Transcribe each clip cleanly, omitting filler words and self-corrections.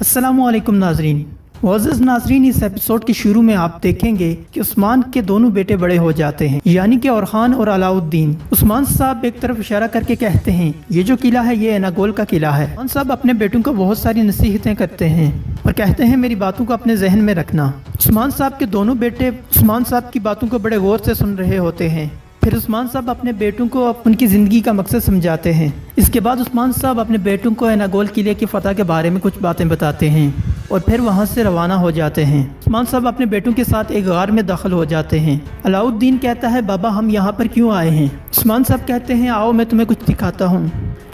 अस्सलामुअलैकुम नाजरीन। मुअज़्ज़ज़ नाजरीन, इस एपिसोड के शुरू में आप देखेंगे कि उस्मान के दोनों बेटे बड़े हो जाते हैं, यानी कि ओरहान और अलाउद्दीन। उस्मान साहब एक तरफ इशारा करके कहते हैं ये जो किला है ये एनागोल का किला है। उस्मान साहब अपने बेटों को बहुत सारी नसीहतें करते हैं और कहते हैं मेरी बातों को अपने जहन में रखना। उस्मान साहब के दोनों बेटे उस्मान साहब की बातों को बड़े गौर से सुन रहे होते हैं। फिर उस्मान साहब अपने बेटों को उनकी ज़िंदगी का मकसद समझाते हैं। इसके बाद उस्मान साहब अपने बेटों को एनागोल किले की फ़तह के बारे में कुछ बातें बताते हैं और फिर वहाँ से रवाना हो जाते हैं। उस्मान साहब अपने बेटों के साथ एक गार में दाखिल हो जाते हैं। अलाउद्दीन कहता है बाबा हम यहाँ पर क्यों आए हैं? उस्मान साहब कहते हैं आओ मैं तुम्हें कुछ दिखाता हूँ।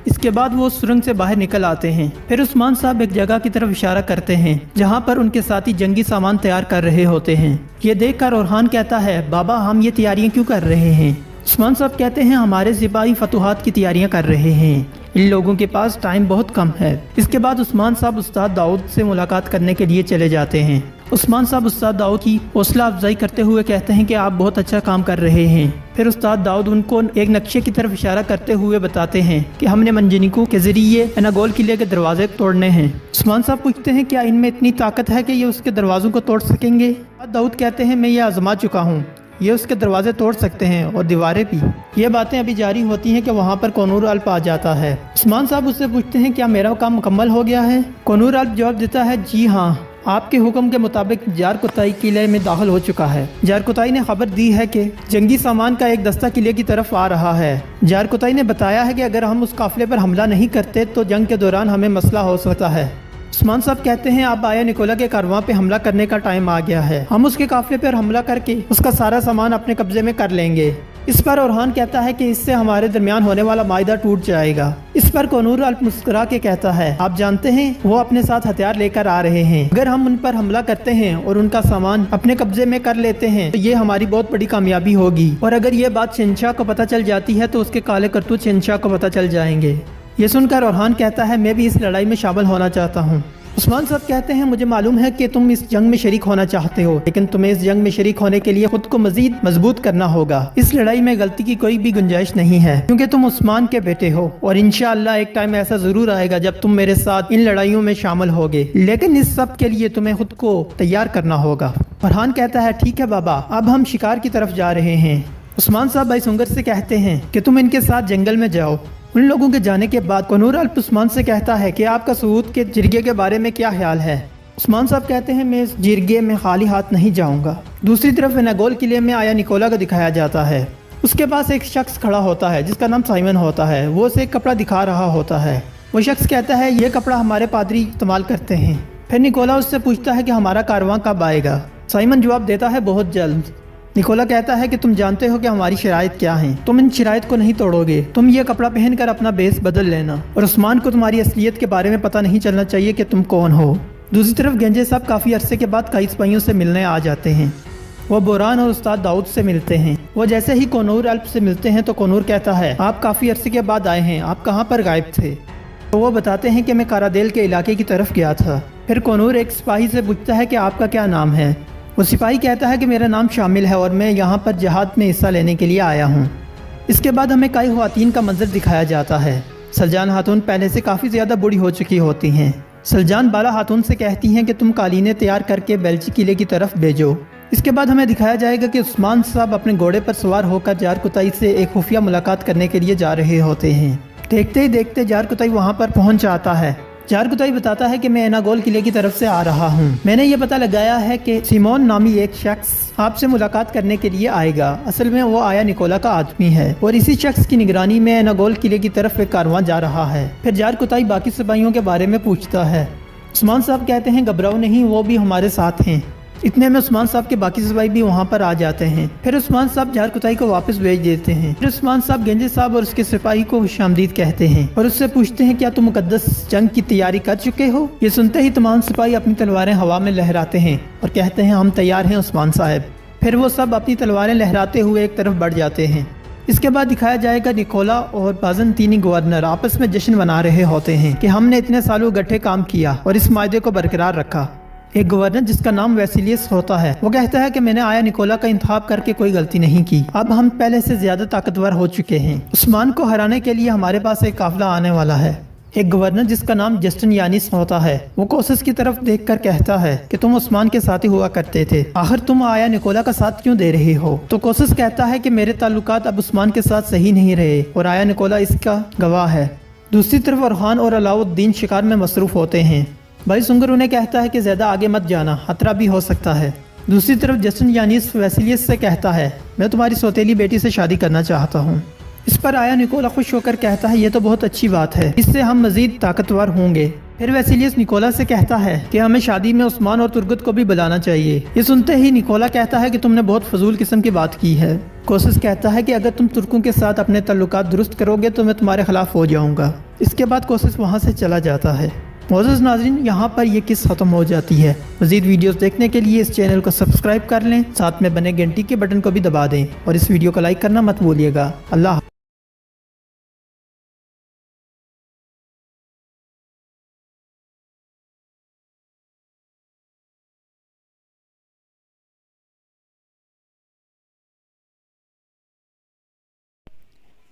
इसके बाद वो सुरंग से बाहर निकल आते हैं। फिर उस्मान साहब एक जगह की तरफ इशारा करते हैं जहाँ पर उनके साथी जंगी सामान तैयार कर रहे होते हैं। ये देखकर ओरहान कहता है बाबा हम ये तैयारियां क्यों कर रहे हैं? उस्मान साहब कहते हैं हमारे सिपाही फतुहात की तैयारियां कर रहे हैं, इन लोगों के पास टाइम बहुत कम है। इसके बाद उस्मान साहब उस्ताद दाऊद से मुलाकात करने के लिए चले जाते हैं। उस्मान साहब उस्ताद दाऊद की हौसला अफजाई करते हुए कहते हैं कि आप बहुत अच्छा काम कर रहे हैं। फिर उस्ताद दाऊद उनको एक नक्शे की तरफ इशारा करते हुए बताते हैं कि हमने मंजनीकों के जरिए एनागोल किले के दरवाजे तोड़ने हैं। उस्मान साहब पूछते हैं क्या इनमें इतनी ताकत है कि ये उसके दरवाजों को तोड़ सकेंगे? दाऊद कहते हैं मैं ये आजमा चुका हूँ, ये उसके दरवाजे तोड़ सकते हैं और दीवारें भी। ये बातें अभी जारी होती हैं कि वहाँ पर कोनूर अल्प आ जाता है। उस्मान साहब उससे पूछते हैं क्या मेरा काम मुकम्मल हो गया है? कोनूर अल्प जवाब देता है जी हाँ, आपके हुक्म के मुताबिक जारकुताई किले में दाखिल हो चुका है। जारकुताई ने खबर दी है कि जंगी सामान का एक दस्ता किले की तरफ आ रहा है। जारकुताई ने बताया है कि अगर हम उस काफिले पर हमला नहीं करते तो जंग के दौरान हमें मसला हो सकता है। उस्मान साहब कहते हैं अब आया निकोला के कारवां पे हमला करने का टाइम आ गया है। हम उसके काफिले पर हमला करके उसका सारा सामान अपने कब्जे में कर लेंगे। इस पर ओरहान कहता है कि इससे हमारे दरमियान होने वाला मायदा टूट जाएगा। इस पर कोनूर अल्प मुस्कुरा के कहता है आप जानते हैं वो अपने साथ हथियार लेकर आ रहे हैं। अगर हम उन पर हमला करते हैं और उनका सामान अपने कब्जे में कर लेते हैं तो ये हमारी बहुत बड़ी कामयाबी होगी, और अगर ये बात शहंशाह को पता चल जाती है तो उसके काले करतूत शहंशाह को पता चल जाएंगे। ये सुनकर ओरहान कहता है मैं भी इस लड़ाई में शामिल होना चाहता हूँ। उस्मान साहब कहते हैं मुझे मालूम है कि तुम इस जंग में शरीक होना चाहते हो, लेकिन तुम्हें इस जंग में शरीक होने के लिए खुद को मजीद मजबूत करना होगा। इस लड़ाई में गलती की कोई भी गुंजाइश नहीं है क्योंकि तुम उस्मान के बेटे हो, और इंशाअल्लाह एक टाइम ऐसा जरूर आएगा जब तुम मेरे साथ इन लड़ाइयों में शामिल होगे, लेकिन इस सब के लिए तुम्हें खुद को तैयार करना होगा। ओरहान कहता है ठीक है बाबा, अब हम शिकार की तरफ जा रहे हैं। उस्मान साहब भाई सुंगर से कहते हैं कि तुम इनके साथ जंगल में जाओ। उन लोगों के जाने के बाद कोनूर अल्प उस्मान से कहता है कि आपका सऊद के जिरगे के बारे में क्या ख्याल है? उस्मान साहब कहते हैं मैं इस जिरगे में खाली हाथ नहीं जाऊंगा। दूसरी तरफ एनागोल किले में आया निकोला को दिखाया जाता है। उसके पास एक शख्स खड़ा होता है जिसका नाम साइमन होता है। वो उसे एक कपड़ा दिखा रहा होता है। वो शख्स कहता है ये कपड़ा हमारे पादरी इस्तेमाल करते हैं। फिर निकोला उससे पूछता है कि हमारा कारवां कब आएगा? साइमन जवाब देता है बहुत जल्द। निकोला कहता है कि तुम जानते हो कि हमारी शराइत क्या हैं, तुम इन शराइत को नहीं तोड़ोगे, तुम ये कपड़ा पहनकर अपना बेस बदल लेना, और उस्मान को तुम्हारी असलियत के बारे में पता नहीं चलना चाहिए कि तुम कौन हो। दूसरी तरफ गंजे साहब काफ़ी अरसे के बाद कई सिपाहियों से मिलने आ जाते हैं। वो बोरान और उस्ताद दाऊद से मिलते हैं। वो जैसे ही कोनूर अल्प से मिलते हैं तो कोनूर कहता है आप काफ़ी अरसे के बाद आए हैं, आप कहाँ पर गायब थे? तो वो बताते हैं कि मैं कारादेल के इलाके की तरफ गया था। फिर कोनूर एक सिपाही से पूछता है कि आपका क्या नाम है? वो सिपाही कहता है कि मेरा नाम शामिल है और मैं यहाँ पर जहाद में हिस्सा लेने के लिए आया हूँ। इसके बाद हमें कई ख़वातीन का मंजर दिखाया जाता है। सलजान खातून पहले से काफ़ी ज़्यादा बूढ़ी हो चुकी होती हैं। सलजान बाला खातून से कहती हैं कि तुम कालीनें तैयार करके बेल्ची किले की तरफ भेजो। इसके बाद हमें दिखाया जाएगा कि उस्मान साहब अपने घोड़े पर सवार होकर जारकुताई से एक खुफिया मुलाकात करने के लिए जा रहे होते हैं। देखते ही देखते जारकुताई वहाँ पर पहुँच आता है। जारकुताई बताता है कि मैं एनागोल किले की तरफ से आ रहा हूँ। मैंने ये पता लगाया है कि सिमोन नामी एक शख्स आपसे मुलाकात करने के लिए आएगा। असल में वो आया निकोला का आदमी है और इसी शख्स की निगरानी में एनागोल किले की तरफ एक कारवां जा रहा है। फिर जारकुताई बाकी सिपाहियों के बारे में पूछता है। उस्मान साहब कहते हैं घबराओ नहीं, वो भी हमारे साथ हैं। इतने में उस्मान साहब के बाकी सिपाही भी वहाँ पर आ जाते हैं। फिर उस्मान साहब जारकुताई को वापस भेज देते हैं। फिर उस्मान साहब गंजे साहब और उसके सिपाही को खुशामदीद कहते हैं और उससे पूछते हैं क्या तुम मुकद्दस जंग की तैयारी कर चुके हो? ये सुनते ही तमाम सिपाही अपनी तलवारें हवा में लहराते हैं और कहते हैं हम तैयार हैं उस्मान साहब। फिर वो सब अपनी तलवारें लहराते हुए एक तरफ बढ़ जाते हैं। इसके बाद दिखाया जाएगा निकोला और बाज़ंतीनी गवर्नर आपस में जश्न मना रहे होते हैं कि हमने इतने सालों गठे काम किया और इस मायदे को बरकरार रखा। एक गवर्नर जिसका नाम वेसिलियस होता है वो कहता है कि मैंने आया निकोला का इंतखाब करके कोई गलती नहीं की। अब हम पहले से ज्यादा ताकतवर हो चुके हैं। उस्मान को हराने के लिए हमारे पास एक काफिला आने वाला है। ایک گورنر جس کا نام جسٹن یانس ہوتا ہے وہ کوسس کی طرف دیکھ کر کہتا ہے کہ تم عثمان کے ساتھ ہی ہوا کرتے تھے، آخر تم آیا نکولا کا ساتھ کیوں دے رہے ہو؟ تو کوسس کہتا ہے کہ میرے تعلقات اب عثمان کے ساتھ صحیح نہیں رہے اور آیا نکولا اس کا گواہ ہے۔ دوسری طرف اورخان اور علاؤ الدین شکار میں مصروف ہوتے ہیں۔ بھائی سنگر انہیں کہتا ہے کہ زیادہ آگے مت جانا، خطرہ بھی ہو سکتا ہے۔ دوسری طرف جسٹن یانس ویسیلیس سے کہتا ہے میں تمہاری سوتیلی بیٹی سے شادی کرنا چاہتا ہوں۔ اس پر آیا نکولا خوش ہو کر کہتا ہے یہ تو بہت اچھی بات ہے، اس سے ہم مزید طاقتور ہوں گے۔ پھر ویسیلیس نکولا سے کہتا ہے کہ ہمیں شادی میں عثمان اور ترگت کو بھی بلانا چاہیے۔ یہ سنتے ہی نکولا کہتا ہے کہ تم نے بہت فضول قسم کی بات کی ہے۔ کوسس کہتا ہے کہ اگر تم ترکوں کے ساتھ اپنے تعلقات درست کرو گے تو میں تمہارے خلاف ہو جاؤں گا۔ اس کے بعد کوسس وہاں سے چلا جاتا ہے۔ معزز ناظرین، یہاں پر یہ قصہ ختم ہو جاتی ہے۔ مزید ویڈیوز دیکھنے کے لیے اس چینل کو سبسکرائب کر لیں، ساتھ میں بنے گھنٹی کے بٹن کو بھی دبا دیں اور اس ویڈیو کو لائک کرنا مت بھولیے گا۔ اللہ حافظ۔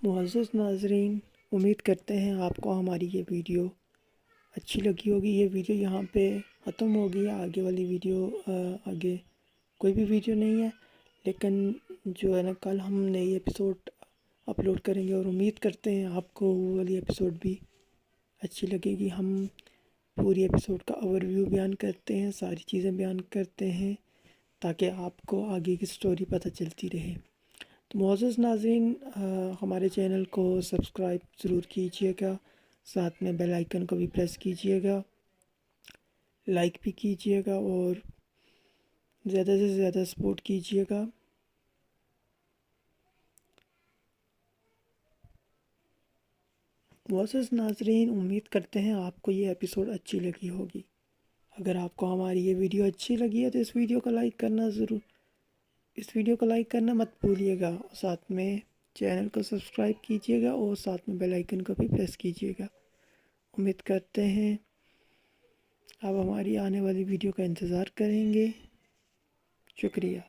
معزز ناظرین، امید کرتے ہیں آپ کو ہماری یہ ویڈیو اچھی لگی ہوگی۔ یہ ویڈیو یہاں پہ ختم ہوگی، آگے والی ویڈیو آگے کوئی بھی ویڈیو نہیں ہے، لیکن جو ہے نا کل ہم نئی ایپیسوڈ اپلوڈ کریں گے اور امید کرتے ہیں آپ کو وہ والی ایپیسوڈ بھی اچھی لگے گی۔ ہم پوری ایپیسوڈ کا اوور ویو بیان کرتے ہیں، ساری چیزیں بیان کرتے ہیں تاکہ آپ کو آگے کی سٹوری پتہ چلتی رہے۔ تو معزز ناظرین، ہمارے چینل کو سبسکرائب ضرور کیجیے گا، ساتھ میں بیل آئیکن کو بھی پریس کیجیے گا، لائک بھی کیجیے گا اور زیادہ سے زیادہ سپورٹ کیجیے گا۔ معزز ناظرین، امید کرتے ہیں آپ کو یہ ایپیسوڈ اچھی لگی ہوگی۔ اگر آپ کو ہماری یہ ویڈیو اچھی لگی ہے تو اس ویڈیو کو لائک کرنا مت بھولیے گا، ساتھ میں چینل کو سبسکرائب کیجیے گا اور ساتھ میں بیل آئیکن کو بھی پریس کیجیے گا۔ امید کرتے ہیں آپ ہماری آنے والی ویڈیو کا انتظار کریں گے۔ شکریہ۔